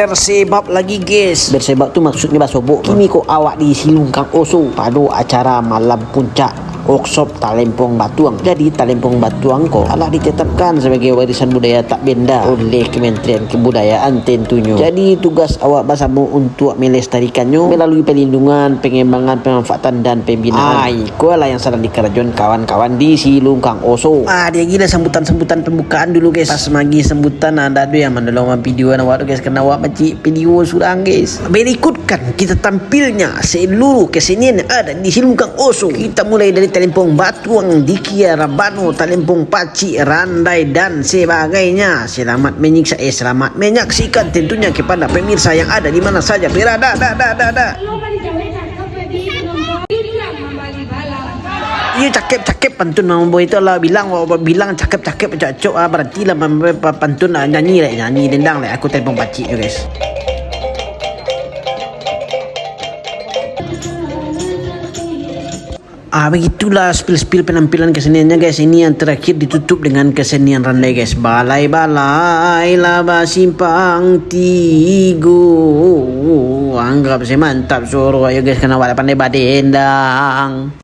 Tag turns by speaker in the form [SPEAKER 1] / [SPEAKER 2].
[SPEAKER 1] bersebab lagi guys. Bersebab tu maksudnya basobok. Kini ko awak di Silungkang Oso pada acara malam puncak workshop Talempong Batuang. Jadi Talempong Batuang ko telah ditetapkan sebagai warisan budaya tak benda oleh Kementerian Kebudayaan tentunya. Jadi tugas awak bersama untuk melestarikannya melalui pelindungan, pengembangan, pemanfaatan dan pembinaan. Ko lah yang sedang dikerjakan kawan-kawan di Silungkang Oso. Dia gila sambutan pembukaan dulu guys. Pas magi sambutan ada yang menolong video awak tu guys, kena awak baca video surang guys. Berikutkan kita tampilnya seluruh kesenian yang ada di Silungkang Oso. Kita mulai dari Talempong Batuang, Dikia, Rabano, Talempong Paci, Randai dan sebagainya. Selamat menyaksikan tentunya kepada pemirsa yang ada di mana saja berada. Iya cakep pantun nama boy itu lah bilang cakep cocok berarti lah pantun nyanyi dendang lah aku Talempong Paci tu guys. Begitulah spill penampilan keseniannya guys. Ini yang terakhir ditutup dengan kesenian Randai guys. Balai laba simpang tigo. Anggap saya mantap suruh ayo guys, kena pandai badendang.